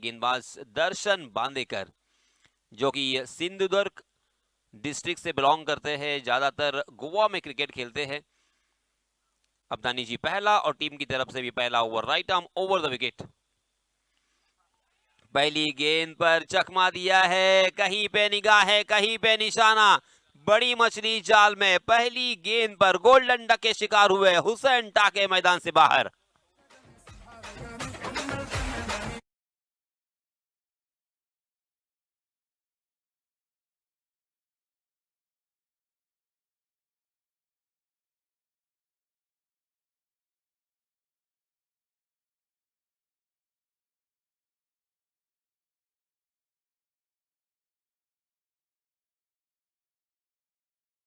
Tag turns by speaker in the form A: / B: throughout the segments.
A: गेंदबाज दर्शन बांदेकर, जो कि सिंधुदुर्ग डिस्ट्रिक्ट से बिलोंग करते हैं, ज्यादातर गोवा में क्रिकेट खेलते हैं। अब्दानी जी पहला और टीम की तरफ से भी पहला over, right arm over the wicket. पहली गेंद पर चकमा दिया है, कहीं पे निगाह है, कहीं पे निशाना, बड़ी मछली जाल में। पहली गेंद पर गोल्डन डक के शिकार हुए हुसैन टाके मैदान से बाहर।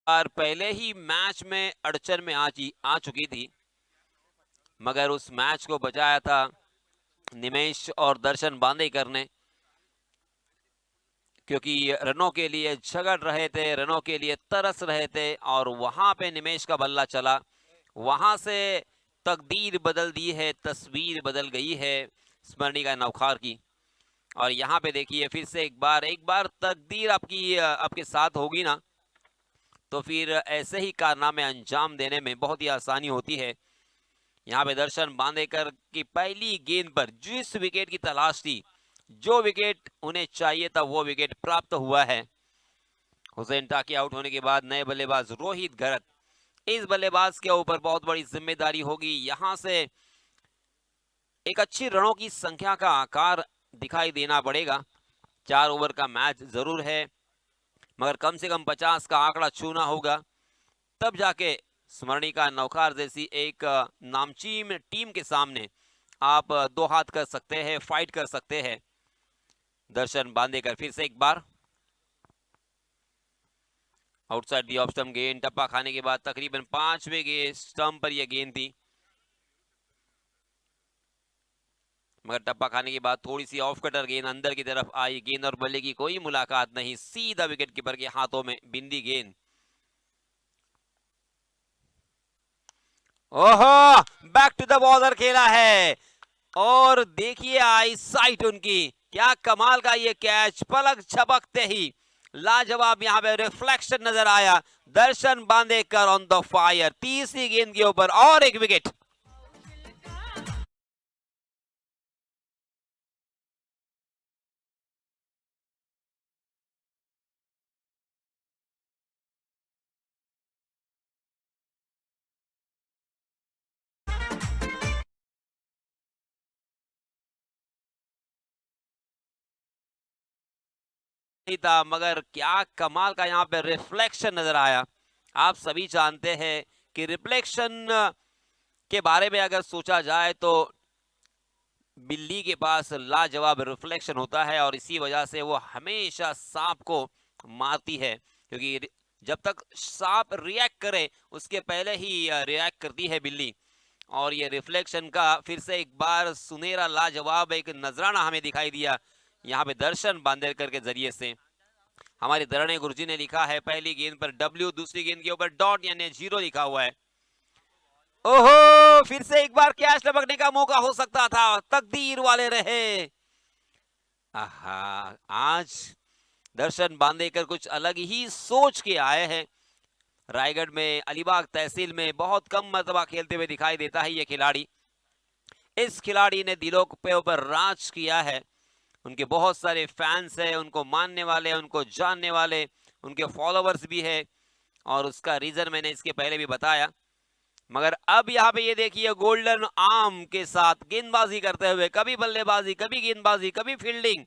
A: और पहले ही मैच में अड़चन में आ चुकी थी, मगर उस मैच को बचाया था निमेश और दर्शन बांदेकर ने, क्योंकि रनों के लिए झगड़ रहे थे, रनों के लिए तरस रहे थे, और वहां पे निमेश का बल्ला चला, वहां से तकदीर बदल दी है, तस्वीर बदल गई है स्मरणिका नौखार की। और यहाँ पे देखिए फिर से एक बार तकदीर आपके साथ होगी ना, तो फिर ऐसे ही कारनामे अंजाम देने में बहुत ही आसानी होती है। यहाँ पे दर्शन बांदेकर की पहली गेंद पर जिस विकेट की तलाश थी, जो विकेट उन्हें चाहिए था, वो विकेट प्राप्त हुआ है। हुसैन टाकी आउट होने के बाद नए बल्लेबाज रोहित घरत, इस बल्लेबाज के ऊपर बहुत बड़ी जिम्मेदारी होगी। यहां से एक अच्छी रनों की संख्या का आकार दिखाई देना पड़ेगा। 4 ओवर का मैच जरूर है, मगर कम से कम 50 का आंकड़ा छूना होगा, तब जाके स्मरणिका नौखार जैसी एक नामचीन टीम के सामने आप दो हाथ कर सकते हैं, फाइट कर सकते हैं। दर्शन बांदेकर फिर से एक बार आउटसाइड दी ऑफ स्टंप गेंद, टप्पा खाने के बाद तकरीबन 5वें स्टंप पर यह गेंद थी, मगर टप्पा खाने के बाद थोड़ी सी ऑफ कटर गेंद अंदर की तरफ आई। गेंद और बल्ले की कोई मुलाकात नहीं, सीधा विकेट कीपर के हाथों में बिंदी गेंद। ओहो, बैक टू द बॉलर खेला है, और देखिए आई साइट उनकी, क्या कमाल का ये कैच, पलक झपकते ही लाजवाब यहाँ पे रिफ्लेक्शन नजर आया। दर्शन बांदेकर ऑन द फायर, तीसरी गेंद के ऊपर और एक विकेट। था, मगर क्या कमाल का यहाँ पे रिफ्लेक्शन नजर आया। आप सभी जानते हैं कि रिफ्लेक्शन के बारे में अगर सोचा जाए तो बिल्ली के पास लाजवाब रिफ्लेक्शन होता है, और इसी वजह से वो हमेशा सांप को मारती है, क्योंकि जब तक सांप रिएक्ट करे उसके पहले ही रिएक्ट करती है बिल्ली। और ये रिफ्लेक्शन का फिर से एक बार सुनहरा लाजवाब एक नजराना हमें दिखाई दिया यहाँ पे दर्शन बांदेकर के जरिए से। हमारे दरणे गुरुजी ने लिखा है पहली गेंद पर W, दूसरी गेंद के ऊपर डॉट यानी 0 लिखा हुआ है। ओहो, फिर से एक बार कैच लपकने का मौका हो सकता था, तकदीर वाले रहे। आहा, आज दर्शन बांदेकर कुछ अलग ही सोच के आए हैं। रायगढ़ में अलीबाग तहसील में बहुत कम मर्तबा खेलते हुए दिखाई देता है ये खिलाड़ी। इस खिलाड़ी ने दिलों पे ऊपर राज किया है, उनके बहुत सारे फैंस हैं, उनको मानने वाले, उनको जानने वाले, उनके फॉलोवर्स भी है, और उसका रीजन मैंने इसके पहले भी बताया। मगर अब यहाँ पे ये देखिए गोल्डन आर्म के साथ गेंदबाजी करते हुए, कभी बल्लेबाजी, कभी गेंदबाजी, कभी फील्डिंग,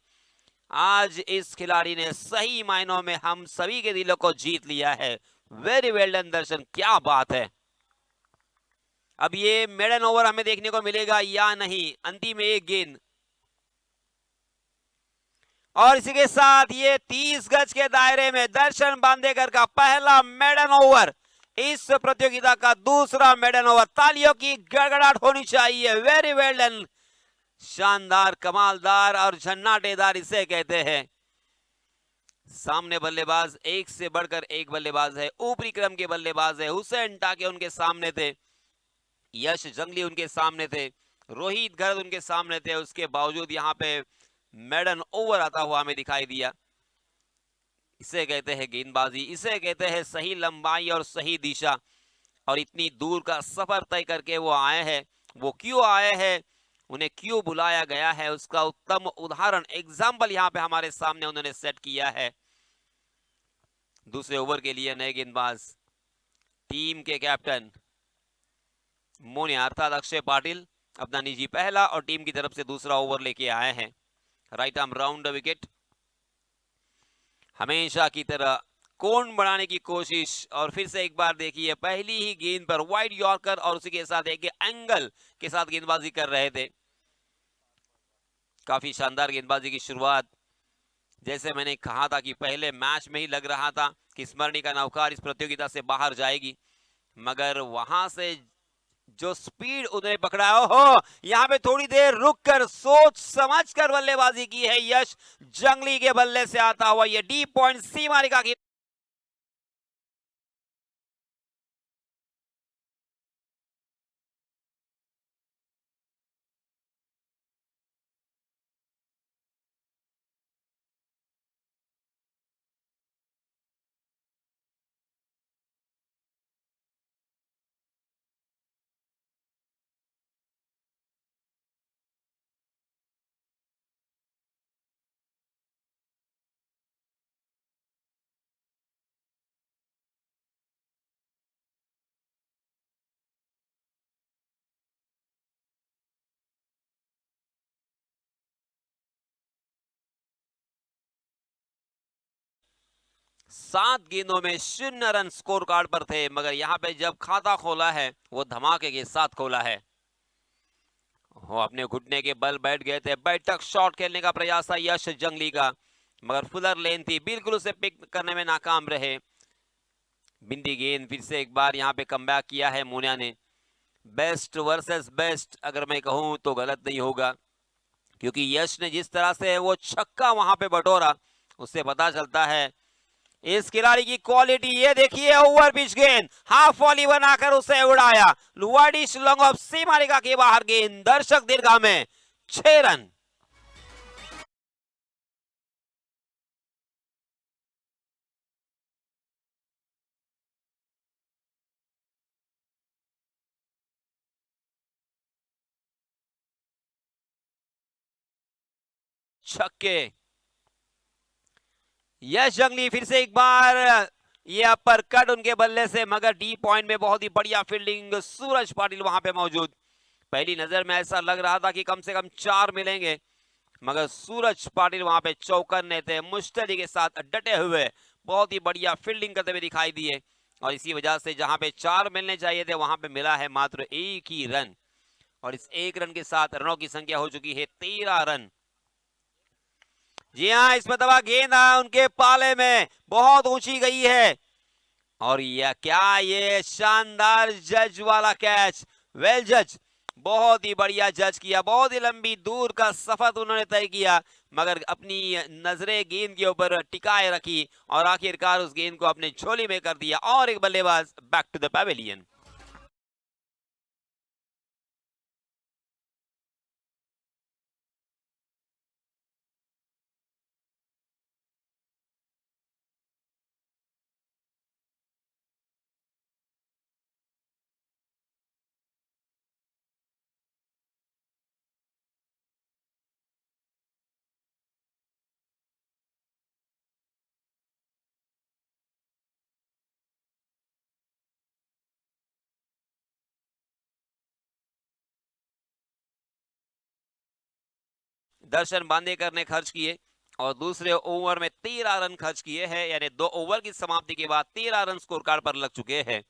A: आज इस खिलाड़ी ने सही मायनों में हम सभी के दिलों को जीत लिया है। वेरी वेल डन दर्शन, क्या बात है। अब ये मेडन ओवर हमें देखने को मिलेगा या नहीं, अंतिम एक गेंद, और इसी के साथ ये 30 गज के दायरे में दर्शन बांदेकर का पहला मेडन ओवर, इस प्रतियोगिता का दूसरा मेडन ओवर। तालियों की गड़गड़ाहट होनी चाहिए। वेरी वेल डन, शानदार, कमालदार और झन्नाटेदार इसे कहते हैं। सामने बल्लेबाज एक से बढ़कर एक बल्लेबाज है, ऊपरी क्रम के बल्लेबाज है। हुसैन टाके उनके सामने थे, यश जंगली उनके सामने थे, रोहित गर्ग उनके सामने थे, उसके बावजूद यहाँ पे मेडन ओवर आता हुआ हमें दिखाई दिया। इसे कहते हैं गेंदबाजी, इसे कहते हैं सही लंबाई और सही दिशा। और इतनी दूर का सफर तय करके वो आए हैं। वो क्यों आए हैं, उन्हें क्यों बुलाया गया है, उसका उत्तम उदाहरण एग्जाम्पल यहाँ पे हमारे सामने उन्होंने सेट किया है। दूसरे ओवर के लिए नए गेंदबाज टीम के कैप्टन मोनिया अर्थात अक्षय पाटिल अपना निजी पहला और टीम की तरफ से दूसरा ओवर लेके आए हैं। Right arm round the wicket, हमेशा की तरह कोण बढ़ाने की कोशिश। और फिर से एक बार देखिए, पहली ही गेंद पर वाइड यॉर्कर और उसी के साथ एक एंगल के साथ गेंदबाजी कर रहे थे। काफी शानदार गेंदबाजी की शुरुआत। जैसे मैंने कहा था कि पहले मैच में ही लग रहा था कि स्मरणिका नौकार इस प्रतियोगिता से बाहर जाएगी, मगर वहां से जो स्पीड उन्हें पकड़ा, हो यहाँ पे थोड़ी देर रुक कर सोच समझ कर बल्लेबाजी की है यश जंगली के बल्ले से आता हुआ ये डीप पॉइंट सीमारिका की। सात गेंदों में 0 रन स्कोर कार्ड पर थे, मगर यहां पे जब खाता खोला है वो धमाके के साथ खोला है। वो अपने घुटने के बल बैठ गए थे। बैठक शॉट खेलने का प्रयास था यश जंगली का, मगर फुलर लेन थी, बिल्कुल उसे पिक करने में नाकाम रहे। बिंदी गेंद, फिर से एक बार यहाँ पे कमबैक किया है मोनिया ने। बेस्ट वर्सेस बेस्ट अगर मैं कहूं तो गलत नहीं होगा, क्योंकि यश ने जिस तरह से वो छक्का वहां पे बटोरा उससे पता चलता है इस खिलाड़ी की क्वालिटी। ये देखिए ओवर पिच गेंद, हाफ वॉली बनाकर उसे उड़ाया, वाइडिश लॉन्ग ऑफ सीमारिका के बाहर गेंद, दर्शक दीर्घा में 6 रन। छक्के, यश जंगली फिर से एक बार ये अपर कट उनके बल्ले से, मगर डी पॉइंट में बहुत ही बढ़िया फील्डिंग, सूरज पाटिल वहां पे मौजूद। पहली नजर में ऐसा लग रहा था कि कम से कम 4 मिलेंगे, मगर सूरज पाटिल वहां पे चौकन्ने थे, मुश्तैदी के साथ डटे हुए बहुत ही बढ़िया फील्डिंग करते हुए दिखाई दिए। और इसी वजह से जहां पे 4 मिलने चाहिए थे वहां पे मिला है मात्र 1 ही रन, और इस 1 रन के साथ रनों की संख्या हो चुकी है 13 रन। जी हाँ, इस मतबा गेंद उनके पाले में बहुत ऊंची गई है, और यह क्या, ये शानदार जज वाला कैच। वेल जज, बहुत ही बढ़िया जज किया, बहुत ही लंबी दूर का सफर उन्होंने तय किया, मगर अपनी नजरें गेंद के ऊपर टिकाए रखी और आखिरकार उस गेंद को अपने झोली में कर दिया। और एक बल्लेबाज बैक टू द पैवेलियन। दर्शन बांदेकर ने खर्च किए और दूसरे ओवर में 13 रन खर्च किए हैं, यानी 2 ओवर की समाप्ति के बाद 13 रन स्कोर कार्ड पर लग चुके हैं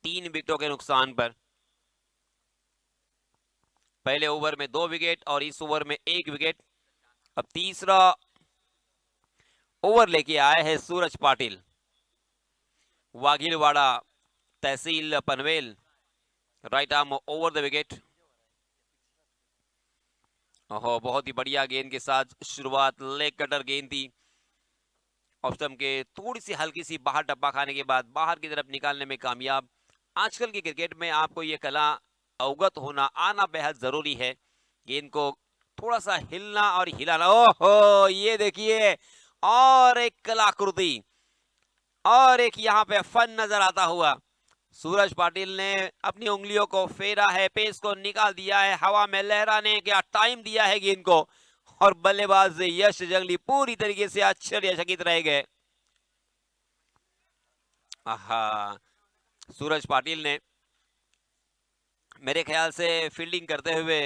A: 3 विकेटों के नुकसान पर। पहले ओवर में 2 विकेट और इस ओवर में 1 विकेट। अब तीसरा ओवर लेके आए हैं सूरज पाटिल, वाघिलवाड़ा तहसील Panvel. Right arm over the wicket. ओहो, बहुत ही बढ़िया गेंद के साथ शुरुआत, लेग कटर गेंद थी। ऑफ स्टंप के थोड़ी सी हल्की सी बाहर डब्बा खाने के बाद बाहर की तरफ निकालने में कामयाब। आजकल के क्रिकेट में आपको ये कला अवगत होना आना बेहद जरूरी है। गेंद को थोड़ा सा हिलना और हिलाना। ओहो, ये देखिए, और एक कलाकृति और एक यहाँ पे फन नजर आता हुआ। सूरज पाटिल ने अपनी उंगलियों को फेरा है, पेस को निकाल दिया है, हवा में लहराने का टाइम दिया है गेंद को, और बल्लेबाज यश जंगली पूरी तरीके से आश्चर्यचकित रह गए। आहा, सूरज पाटिल ने मेरे ख्याल से फील्डिंग करते हुए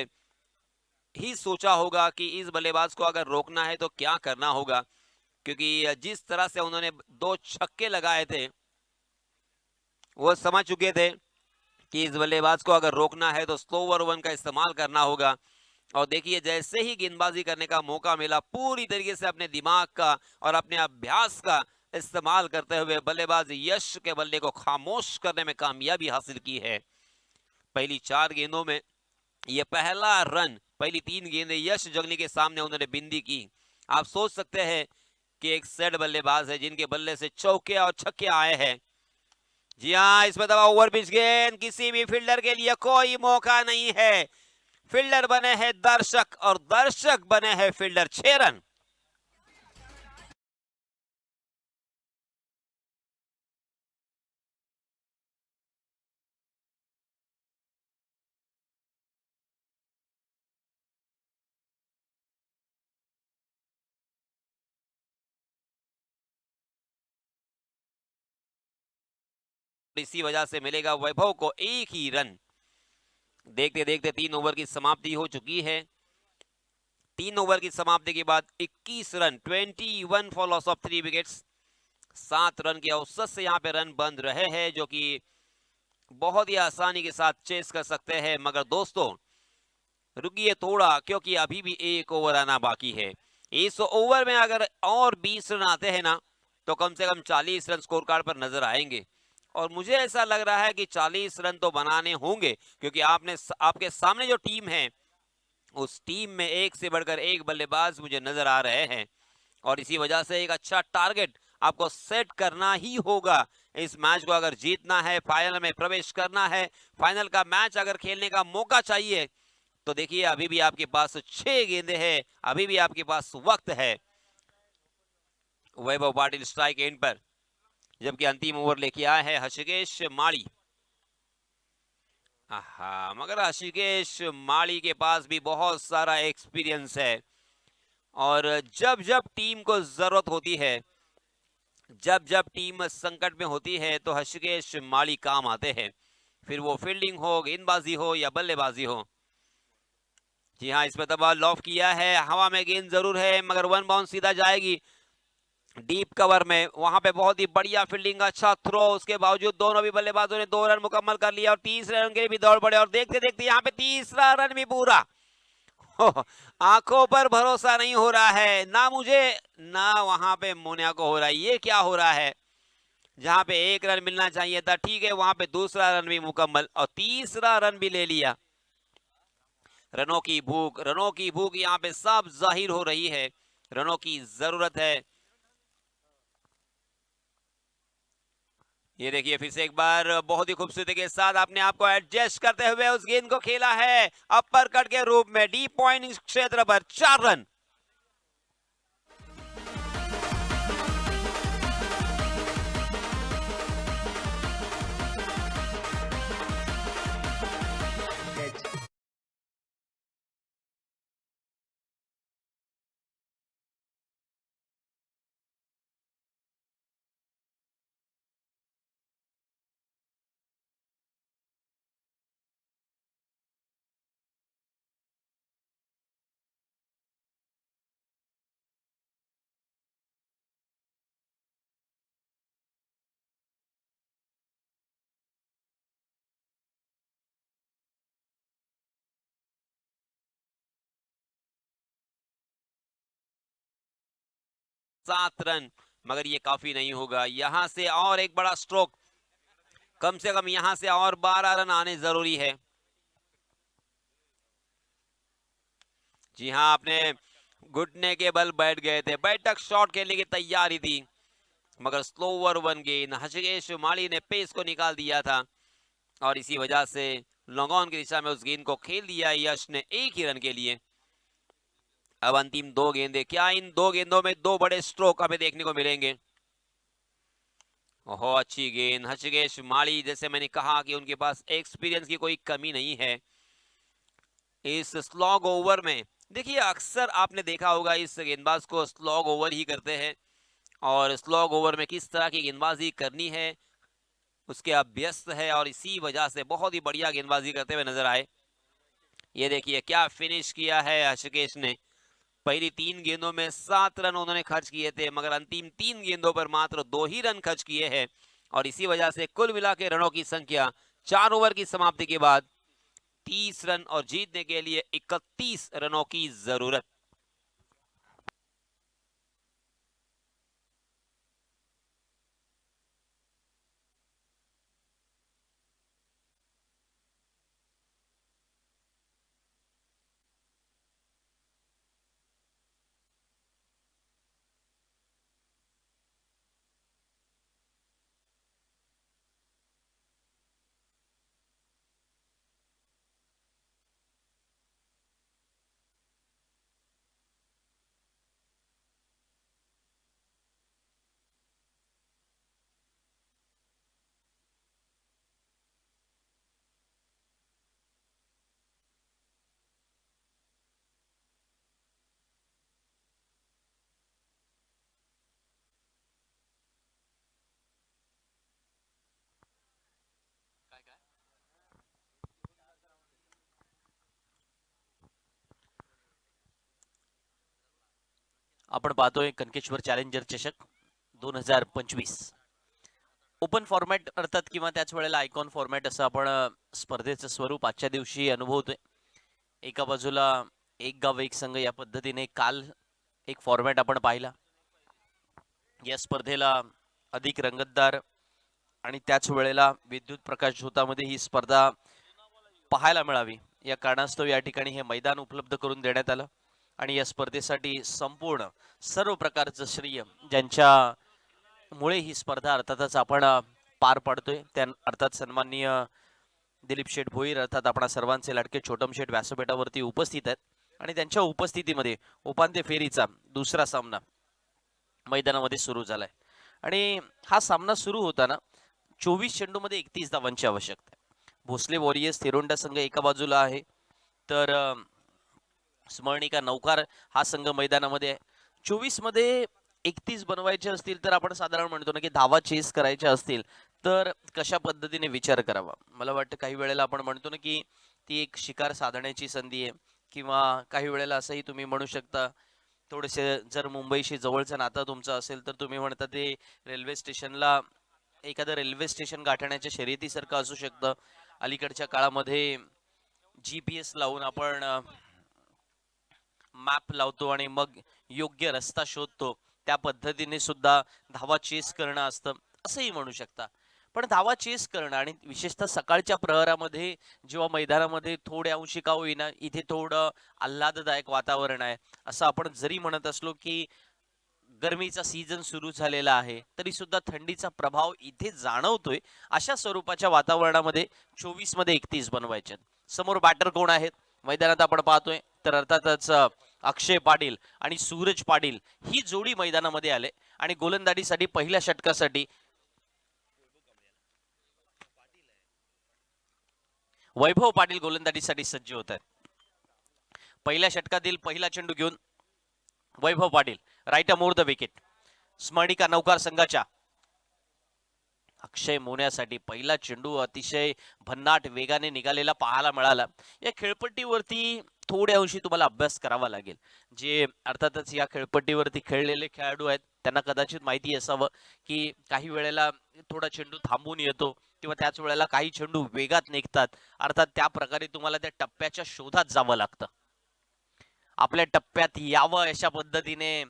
A: ही सोचा होगा कि इस बल्लेबाज को अगर रोकना है तो क्या करना होगा, क्योंकि जिस तरह से उन्होंने 2 छक्के लगाए थे वो समझ चुके थे कि इस बल्लेबाज को अगर रोकना है तो स्लो ओवर 1 का इस्तेमाल करना होगा। और देखिए, जैसे ही गेंदबाजी करने का मौका मिला, पूरी तरीके से अपने दिमाग का और अपने अभ्यास का इस्तेमाल करते हुए बल्लेबाज यश के बल्ले को खामोश करने में कामयाबी हासिल की है। पहली 4 गेंदों में ये पहला रन, पहली 3 गेंदें यश जंगली के सामने उन्होंने बिंदी की। आप सोच सकते हैं कि एक सेट बल्लेबाज है जिनके बल्ले से चौके और छक्के आए हैं। जी हाँ, इसमें दबा ओवर पिच गेंद, किसी भी फील्डर के लिए कोई मौका नहीं है। फील्डर बने हैं दर्शक और दर्शक बने हैं फील्डर। 6 रन। इसी वजह से मिलेगा वैभव को 1 ही रन। देखते देखते 3 ओवर की समाप्ति हो चुकी है। 3 ओवर की समाप्ति के बाद 21 run, 21 for loss of 3 wickets. 7 run के औसत से यहाँ पे रन बंद रहे हैं, जो कि बहुत ही आसानी के साथ चेस कर सकते हैं। मगर दोस्तों, रुकिए थोड़ा, क्योंकि अभी भी 1 ओवर आना बाकी है। इस ओवर में अगर और 20 रन आते हैं ना, तो कम से कम 40 रन स्कोर कार्ड पर नजर आएंगे। और मुझे ऐसा लग रहा है कि 40 रन तो बनाने होंगे, क्योंकि आपके सामने जो टीम है, उस टीम में एक से बढ़कर एक बल्लेबाज मुझे नजर आ रहे हैं। और इसी वजह से एक अच्छा टारगेट आपको सेट करना ही होगा। इस मैच को अगर जीतना है, फाइनल में प्रवेश करना है, फाइनल का मैच अगर खेलने का मौका चाहिए, तो देखिए अभी भी आपके पास 6 गेंदें हैं, अभी भी आपके पास वक्त है। वैभव पाटिल स्ट्राइक एंड पर, जबकि अंतिम ओवर लेके आए हैं हर्षिकेश माली। हाँ, मगर हर्षिकेश माली के पास भी बहुत सारा एक्सपीरियंस है, और जब जब टीम को जरूरत होती है, जब जब टीम संकट में होती है, तो हर्षिकेश माली काम आते हैं, फिर वो फील्डिंग हो, गेंदबाजी हो या बल्लेबाजी हो। जी हाँ, इसमें दबा लॉफ किया है, हवा में गेंद जरूर है, मगर 1 बाउंस सीधा जाएगी डीप कवर में। वहां पे बहुत ही बढ़िया फील्डिंग, अच्छा थ्रो, उसके बावजूद दोनों भी बल्लेबाजों ने 2 रन मुकम्मल कर लिया, और तीसरे रन के लिए भी दौड़ पड़े, और देखते देखते यहाँ पे तीसरा रन भी पूरा। आंखों पर भरोसा नहीं हो रहा है, ना मुझे ना वहां पे मोनिया को हो रहा है। ये क्या हो रहा है? जहां पे 1 रन मिलना चाहिए था, ठीक है, वहां पे दूसरा रन भी मुकम्मल और तीसरा रन भी ले लिया। रनों की भूख यहाँ पे सब जाहिर हो रही है, रनों की जरूरत है। ये देखिए, फिर से एक बार बहुत ही खूबसूरती के साथ अपने आप को एडजस्ट करते हुए उस गेंद को खेला है अपर कट के रूप में डीप पॉइंट क्षेत्र पर। 4 रन। सात रन, मगर ये काफी नहीं होगा। यहां से और एक बड़ा स्ट्रोक, कम से कम यहां से और 12 रन आने जरूरी है। जी हाँ, आपने घुटने के बल बैठ गए थे, बैठक शॉट खेलने की तैयारी थी, मगर स्लो ओवर 1 गेंद हर्षिकेश माली ने पेस को निकाल दिया था, और इसी वजह से लॉन्ग ऑन की दिशा में उस गेंद को खेल दिया यश ने 1 ही रन के लिए। अब अंतिम 2 गेंदें, क्या इन 2 गेंदों में 2 बड़े स्ट्रोक हमें देखने को मिलेंगे? ओहो, अच्छी गेंद। हृषिकेश माली, जैसे मैंने कहा कि उनके पास एक्सपीरियंस की कोई कमी नहीं है इस स्लॉग ओवर में। देखिए, अक्सर आपने देखा होगा इस गेंदबाज को स्लॉग ओवर ही करते हैं, और स्लॉग ओवर में किस तरह की गेंदबाजी करनी है उसके अभ्यस्त है, और इसी वजह से बहुत ही बढ़िया गेंदबाजी करते हुए नजर आए। ये देखिए क्या फिनिश किया है हृषिकेश ने। पहली 3 गेंदों में 7 रन उन्होंने खर्च किए थे, मगर अंतिम 3 गेंदों पर मात्र 2 ही रन खर्च किए हैं, और इसी वजह से कुल मिला के रनों की संख्या 4 ओवर की समाप्ति के बाद 30 रन, और जीतने के लिए 31 रनों की जरूरत।
B: आपण पाहतोय कनकेश्वर चॅलेंजर चषक 2025 ओपन फॉर्मॅट अर्थात किंवा त्याच वेळेला आयकॉन फॉर्मॅट असं आपण स्पर्धेचं स्वरूप आजच्या दिवशी अनुभवतोय. एका बाजूला एक गाव एक संघ या पद्धतीने काल एक फॉर्मॅट आपण पाहिला. या स्पर्धेला अधिक रंगतदार आणि त्याच वेळेला विद्युत प्रकाश झोतामध्ये ही स्पर्धा पाहायला मिळावी या कारणास्तव या ठिकाणी हे मैदान उपलब्ध करून देण्यात आलं. आणि या स्पर्धेसाठी संपूर्ण सर्व प्रकारचं श्रेय ज्यांच्यामुळे ही स्पर्धा अर्थातच आपण पार पाडतोय त्या अर्थात सन्माननीय दिलीप शेठ भोईर अर्थात आपणा सर्वांचे लाडके छोटम शेठ व्यासपीठावरती उपस्थित आहेत. आणि त्यांच्या उपस्थितीमध्ये उपांत्य फेरीचा दुसरा सामना मैदानामध्ये सुरू झालाय. आणि हा सामना सुरू होताना 24 चेंडूमध्ये 31 धावांची आवश्यकता आहे. भोसले वॉरियर्स थिरोंडा संघ एका बाजूला आहे, तर स्मरणिका नौकार हा संघ मैदानामध्ये आहे. 24 मध्ये 31 बनवायचे असतील तर आपण साधारण म्हणतो ना की धावा चेस करायच्या असतील तर कशा पद्धतीने विचार करावा. मला वाटतं काही वेळेला आपण म्हणतो ना की ती एक शिकार साधण्याची संधी आहे, किंवा काही वेळेला असंही तुम्ही म्हणू शकता थोडेसे जर मुंबईशी जवळचं नातं तुमचं असेल तर तुम्ही म्हणता ते रेल्वे स्टेशनला एखादं रेल्वे स्टेशन गाठण्याच्या शर्यतीसारखं असू शकतं. अलीकडच्या काळामध्ये GPS लावून आपण मॅप लावतो आणि मग योग्य रस्ता शोधतो. त्या पद्धतीने सुद्धा धावा चेस करणं असतं असंही म्हणू शकता. पण धावा चेस करणं आणि विशेषतः सकाळच्या प्रहरामध्ये जेव्हा मैदानामध्ये थोड्या अंशी का होईना इथे थोडं आल्हाददायक वातावरण आहे असं आपण जरी म्हणत असलो की गरमीचा सीझन सुरू झालेला आहे तरी सुद्धा थंडीचा प्रभाव इथे जाणवतोय. अशा स्वरूपाच्या वातावरणामध्ये 24 मध्ये 31 बनवायचे. समोर बॅटर कोण आहेत मैदानात आपण पाहतोय तर अर्थातच अक्षय पाटील आणि सूरज पाटील ही जोडी मैदानामध्ये आले. आणि गोलंदाजीसाठी पहिल्या षटकासाठी वैभव पाटील गोलंदाजीसाठी सज्ज होत आहेत. पहिल्या षटकातील पहिला चेंडू घेऊन वैभव पाटील राईट मोर द विकेट. स्मरणिका नौकार संघाच्या अक्षय मोन्यासाठी पहिला चेंडू अतिशय भन्नाट वेगाने निघालेला पाहायला मिळाला. या खेळपट्टीवरती थोड्या अंशी तुम्हाला अभ्यास करावा लागेल. जे अर्थातच या खेळपट्टीवरती खेळलेले खेळाडू आहेत त्यांना कदाचित माहिती असावं की काही वेळेला थोडा चेंडू थांबून येतो किंवा त्याच वेळेला काही चेंडू वेगात निघतात. अर्थात त्या प्रकारे तुम्हाला त्या टप्प्याच्या शोधात जावं लागतं. आपल्या टप्प्यात यावं अशा पद्धतीने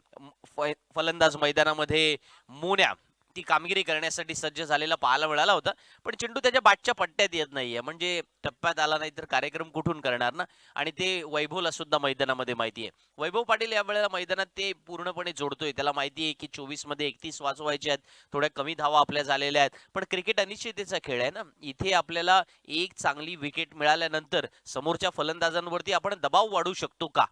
B: फलंदाज मैदानामध्ये मोन्या ती कामगिरी करण्यासाठी सज्ज झालेला पाहायला मिळाला होता. पण चेंडू त्याच्या बॅटच्या पट्ट्यात येत नाहीये, म्हणजे टप्प्यात आला नाही तर कार्यक्रम कुठून करणार ना. आणि ते वैभवला सुद्धा मैदानामध्ये माहिती आहे. वैभव पाटील या वेळेला मैदानात ते पूर्णपणे जोडतोय. त्याला माहिती आहे की 24 मध्ये 31 वाचवायचे आहेत, थोड्या कमी धावा आपल्या झालेल्या आहेत. पण क्रिकेट अनिश्चिततेचा खेळ आहे ना. इथे आपल्याला एक चांगली विकेट मिळाल्यानंतर समोरच्या फलंदाजांवरती आपण दबाव वाढू शकतो का.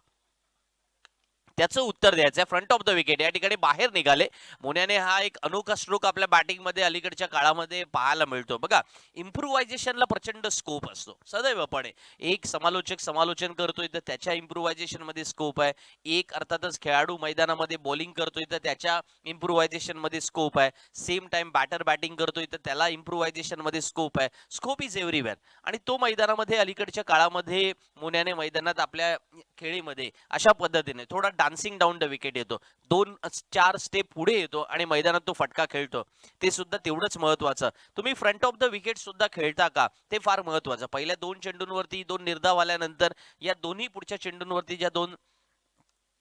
B: त्याचं उत्तर द्यायचं आहे. फ्रंट ऑफ द विकेट या ठिकाणी बाहेर निघाले. मुन्याने हा एक अनोखा स्ट्रोक आपल्या बॅटिंगमध्ये अलीकडच्या काळामध्ये पाहायला मिळतो. बघा, इम्प्रुव्हायझेशनला प्रचंड स्कोप असतो सदैवपणे. एक समालोचक समालोचन करतोय तर त्याच्या इम्प्रुव्हायझेशन मध्ये स्कोप आहे. एक अर्थातच खेळाडू मैदानामध्ये बॉलिंग करतोय तर त्याच्या इम्प्रुव्हायझेशन मध्ये स्कोप आहे. सेम टाइम बॅटर बॅटिंग करतोय तर त्याला इम्प्रुव्हायझेशन मध्ये स्कोप आहे. Scope is everywhere. आणि तो मैदानामध्ये अलीकडच्या काळामध्ये मुन्याने मैदानात आपल्या खेळीमध्ये अशा पद्धतीने थोडा डान्सिंग डाऊन द विकेट येतो. 2-4 स्टेप पुढे येतो आणि मैदानात तो फटका खेळतो. ते सुद्धा तेवढंच महत्वाचं. तुम्ही फ्रंट ऑफ द विकेट सुद्धा खेळता का ते फार महत्वाचं. पहिल्या 2 चेंडूंवरती 2 निर्धाव आल्यानंतर या दोन्ही पुढच्या चेंडूंवरती ज्या 2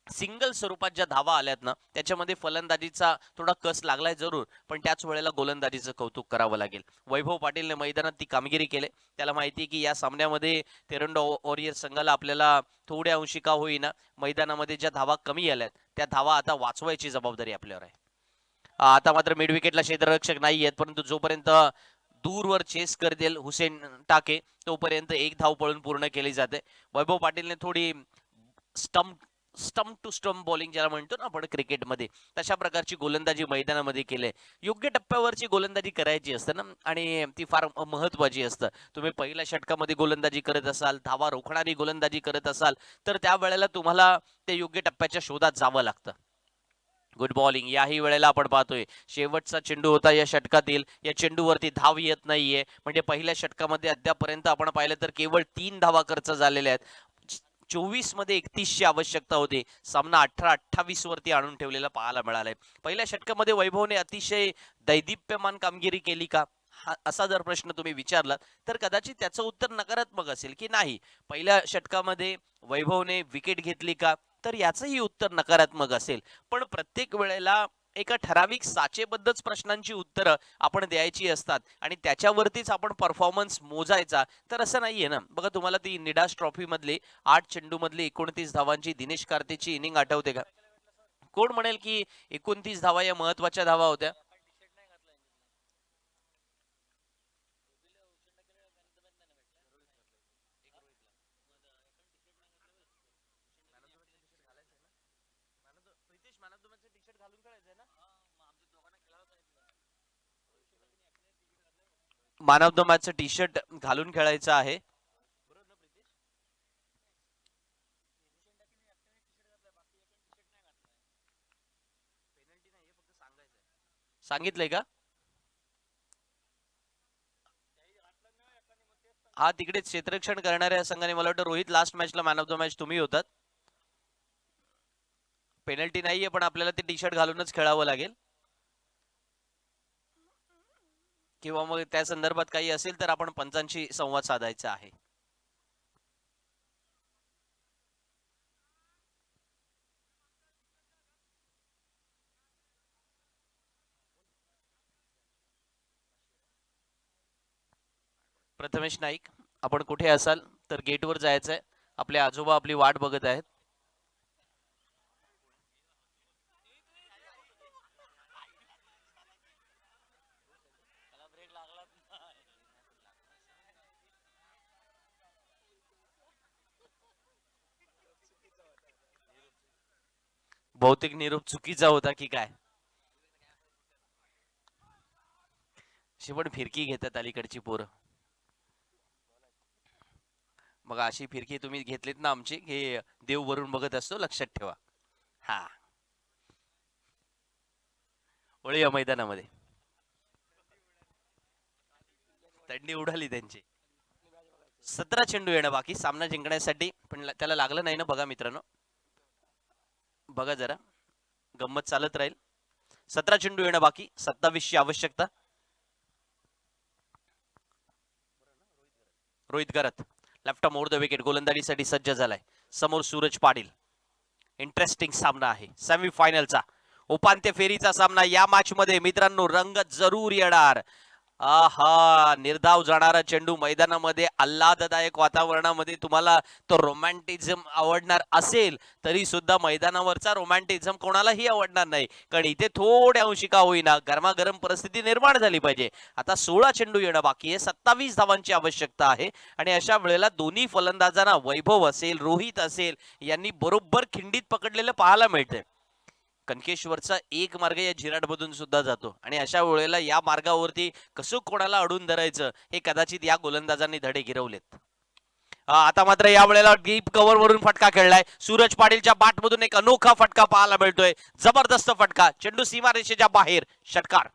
B: सिंगल स्वरूपात ज्या धावा आल्यात ना त्याच्यामध्ये फलंदाजीचा थोडा कस लागलाय जरूर, पण त्याच वेळेला गोलंदाजीचं कौतुक करावं लागेल. वैभव पाटीलने मैदानात ती कामगिरी केली. त्याला माहिती आहे की या सामन्यामध्ये तेरंडा वॉरियर संघाला आपल्याला थोड्या अंशी का होईना मैदानामध्ये ज्या धावा कमी आल्यात त्या धावा आता वाचवायची जबाबदारी आपल्यावर आहे. आता मात्र मिड विकेटला क्षेत्ररक्षक नाही आहेत, परंतु जोपर्यंत दूरवर चेस करतील हुसेन टाके तोपर्यंत एक धाव पळून पूर्ण केली जाते. वैभव पाटीलने थोडी stump stump to stump bowling ज्याला म्हणतो ना आपण क्रिकेटमध्ये तशा प्रकारची गोलंदाजी मैदानामध्ये केली. योग्य टप्प्यावरची गोलंदाजी करायची असते ना आणि ती फार महत्वाची असतं. तुम्ही पहिल्या षटकामध्ये गोलंदाजी करत असाल, धावा रोखणारी गोलंदाजी करत असाल तर त्या वेळेला तुम्हाला ते योग्य टप्प्याच्या शोधात जावं लागतं. गुड बॉलिंग याही वेळेला आपण पाहतोय. शेवटचा चेंडू होता या षटकातील. या चेंडूवरती धाव येत नाहीये. म्हणजे पहिल्या षटकामध्ये अद्यापर्यंत आपण पाहिलं तर केवळ 3 धावा खर्च झालेल्या आहेत. 24 मध्ये 31 ची आवश्यकता होती. सामना 18-28 वरती आणून ठेवलेला पाहायला मिळालाय. पहिल्या षटकामध्ये वैभवने अतिशय दैदिप्यमान कामगिरी केली का असा जर प्रश्न तुम्ही विचारलात तर कदाचित त्याचं उत्तर नकारात्मक असेल की नाही. पहिल्या षटकामध्ये वैभवने विकेट घेतली का तर याचंही उत्तर नकारात्मक असेल. पण प्रत्येक वेळेला एका ठराविक साचेबद्धच प्रश्नांची उत्तरं आपण द्यायची असतात आणि त्याच्यावरतीच आपण परफॉर्मन्स मोजायचा तर असं नाहीये ना. बघा, तुम्हाला ती निडास ट्रॉफी मधली 8 चेंडू मधली 29 धावांची दिनेश कार्तिकची इनिंग आठवते का? कोण म्हणेल की 29 धावा या महत्वाच्या धावा होत्या? मॅन ऑफ द मॅचचं टी शर्ट घालून खेळायचं आहे. सांगितलंय का? हा, तिकडे क्षेत्ररक्षण करणाऱ्या संघाने मला वाटतं रोहित लास्ट मॅचला मॅन ऑफ द मॅच तुम्ही होतात. पेनल्टी नाहीये पण आपल्याला ते टी शर्ट घालूनच खेळावं लागेल किंवा मग त्या संदर्भात काही असेल तर आपण पंचांशी संवाद साधायचा आहे. प्रथमेश नाईक, आपण कुठे असाल तर गेटवर जायचंय. आपले आजोबा आपली वाट बघत आहेत. बहुतेक निरोप चुकीचा होता की काय? पण फिरकी घेतात अलीकडची पोरं. मग अशी फिरकी तुम्ही घेतलीत ना आमची हे देव वरून बघत असतो, लक्षात ठेवा. हा, वळूया मैदानामध्ये. थंडी उडाली त्यांची. 17 चेंडू येणं बाकी सामना जिंकण्यासाठी, पण त्याला लागलं नाही ना. बघा मित्रांनो, बघा जरा गंमत चालत राहील. 17 चेंडू येणं बाकी, 27 ची आवश्यकता. रोहित गरत लेफ्ट मोर द विकेट गोलंदाजीसाठी सज्ज झालाय. समोर सूरज पाटील. इंटरेस्टिंग सामना आहे सेमीफायनलचा, उपांत्य फेरीचा सामना. या मॅच मध्ये मित्रांनो रंगत जरूर येणार. आहा, निर्धाव जाणारा चेंडू मैदानामध्ये आल्हाददायक वातावरणामध्ये तुम्हाला तो रोमॅन्टिझम आवडणार असेल तरी सुद्धा मैदानावरचा रोमॅन्टिझम कोणालाही आवडणार नाही, कारण इथे थोड्या अंशी का होईना गरमागरम परिस्थिती निर्माण झाली पाहिजे. आता 16 चेंडू येणं बाकी आहे, 27 धावांची आवश्यकता आहे आणि अशा वेळेला दोन्ही फलंदाजांना वैभव असेल, रोहित असेल यांनी बरोबर खिंडीत पकडलेलं पाहायला मिळतंय. कनकेश्वरचा एक मार्ग या झिराटमधून सुद्धा जातो आणि अशा वेळेला या मार्गावरती कसं कोणाला अडून धरायचं हे कदाचित या गोलंदाजांनी धडे गिरवलेत. आता मात्र या वेळेला डीप कव्हर वरून फटका खेळलाय. सूरज पाटीलच्या बॅटमधून एक अनोखा फटका पाहायला मिळतोय. जबरदस्त फटका, चेंडू सीमारेषेच्या बाहेर, षटकार.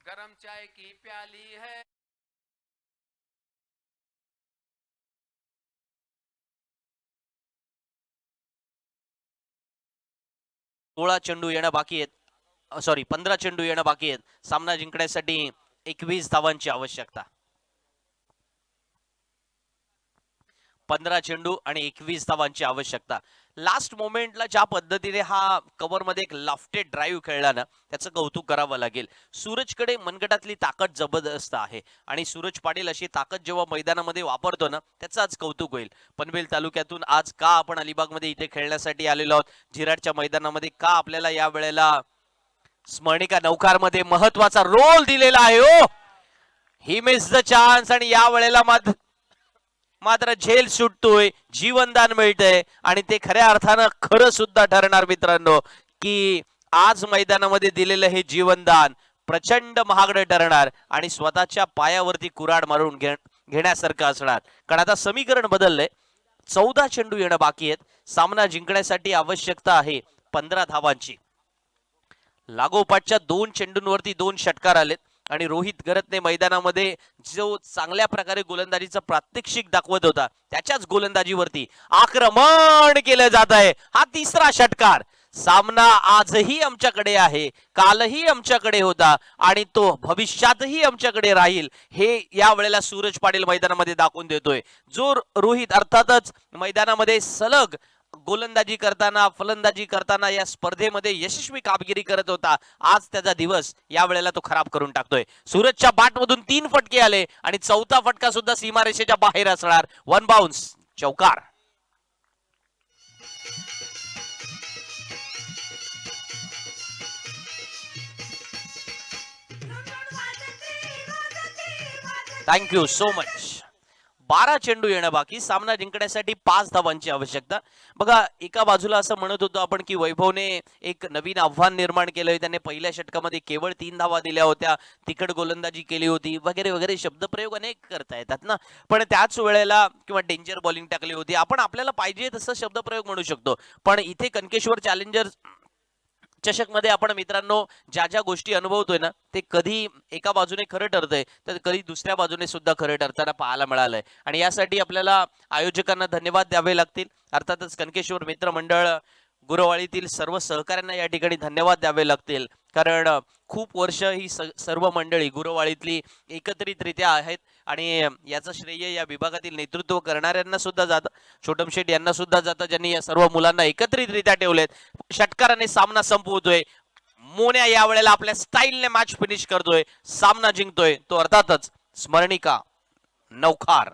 C: गरम चाय की प्याली है.
B: 16 चेंडू येणं बाकी आहेत, सॉरी 15 चेंडू येणं बाकी आहेत. सामना जिंकण्यासाठी 21 धावांची आवश्यकता. 15 चेंडू आणि 21 धावांची आवश्यकता. लास्ट मोमेंटला ज्या पद्धतीने हा कव्हर मध्ये एक लॉफ्टेड ड्राईव्ह खेळला ना, त्याचं कौतुक करावं लागेल. सूरजकडे मनगटातली ताकद जबरदस्त आहे आणि सूरज पाटील अशी ताकद जेव्हा मैदानामध्ये वापरतो ना, त्याचं आज कौतुक होईल. पनवेल तालुक्यातून आज का आपण अलिबागमध्ये इथे खेळण्यासाठी आलेलो आहोत, झिराटच्या मैदानामध्ये का आपल्याला या वेळेला स्मरणिका नौकारमध्ये महत्वाचा रोल दिलेला आहे. हो, ही मिस द चान्स आणि या वेळेला मात्र झेल सुटतोय, जीवनदान मिळतंय आणि ते खऱ्या अर्थानं खरं सुद्धा ठरणार मित्रांनो, की आज मैदानामध्ये दिलेलं हे जीवनदान प्रचंड महागडं ठरणार आणि स्वतःच्या पायावरती कुऱ्हाड मारून घेण्यासारखं असणार. कारण आता समीकरण बदललंय. 14 चेंडू येणं बाकी आहेत. सामना जिंकण्यासाठी आवश्यकता आहे 15 धावांची. लागोपाठच्या 2 चेंडूंवरती 2 षटकार आलेत आणि रोहित गरतने मैदानामध्ये जो चांगल्या प्रकारे गोलंदाजीचा प्रात्यक्षिक दाखवत होता त्याच्याच गोलंदाजीवरती आक्रमण केलं जात आहे. हा तिसरा षटकार. सामना आजही आमच्याकडे आहे, कालही आमच्याकडे होता आणि तो भविष्यातही आमच्याकडे राहील हे या वेळेला सूरज पाटील मैदानामध्ये दाखवून देतोय. जो रोहित अर्थातच मैदानामध्ये सलग गोलंदाजी करताना फलंदाजी करताना या स्पर्धेमध्ये यशस्वी कामगिरी करत होता, आज त्याचा दिवस या वेळेला तो खराब करून टाकतोय. सूरजच्या बॅटमधून 3 फटके आले आणि चौथा फटका सुद्धा सीमारेषेच्या बाहेर असणार. 1 बाउन्स, चौकार. Thank you so much. 12 चेंडू येणं बाकी. सामना जिंकण्यासाठी 5 धावांची आवश्यकता. बघा, एका बाजूला असं म्हणत होतो आपण की वैभवने एक नवीन आव्हान निर्माण केलंय. त्याने पहिल्या षटकामध्ये केवळ 3 धावा दिल्या होत्या, तिकड गोलंदाजी केली होती वगैरे वगैरे शब्दप्रयोग अनेक करता येतात ना, पण त्याच वेळेला किंवा डेंजर बॉलिंग टाकली होती. आपण आपल्याला पाहिजे तसं शब्दप्रयोग म्हणू शकतो, पण इथे कनकेश्वर चॅलेंजर्स चषक मध्ये आपण मित्रांनो ज्या ज्या गोष्टी अनुभवतोय ना, ते कधी एका बाजूने खरं ठरतंय तर कधी दुसऱ्या बाजूने सुद्धा खरं ठरताना पाहायला मिळालंय आणि यासाठी आपल्याला आयोजकांना धन्यवाद द्यावे लागतील. अर्थातच कनकेश्वर मित्रमंडळ गुरवाळीतील सर्व सहकाऱ्यांना या ठिकाणी धन्यवाद द्यावे लागतील, कारण खूप वर्ष ही सर्व मंडळी गुरवाळीतली एकत्रितरित्या आहेत आणि याचं श्रेय या विभागातील नेतृत्व करणाऱ्यांना सुद्धा जातं, छोटम शेठ यांना सुद्धा जातं, ज्यांनी या सर्व मुलांना एकत्रितरित्या ठेवलेत. षटकाराने सामना संपवतोय. मोन्या या वेळेला आपल्या स्टाईलने मॅच फिनिश करतोय, सामना जिंकतोय तो अर्थातच स्मरणिका नौखार.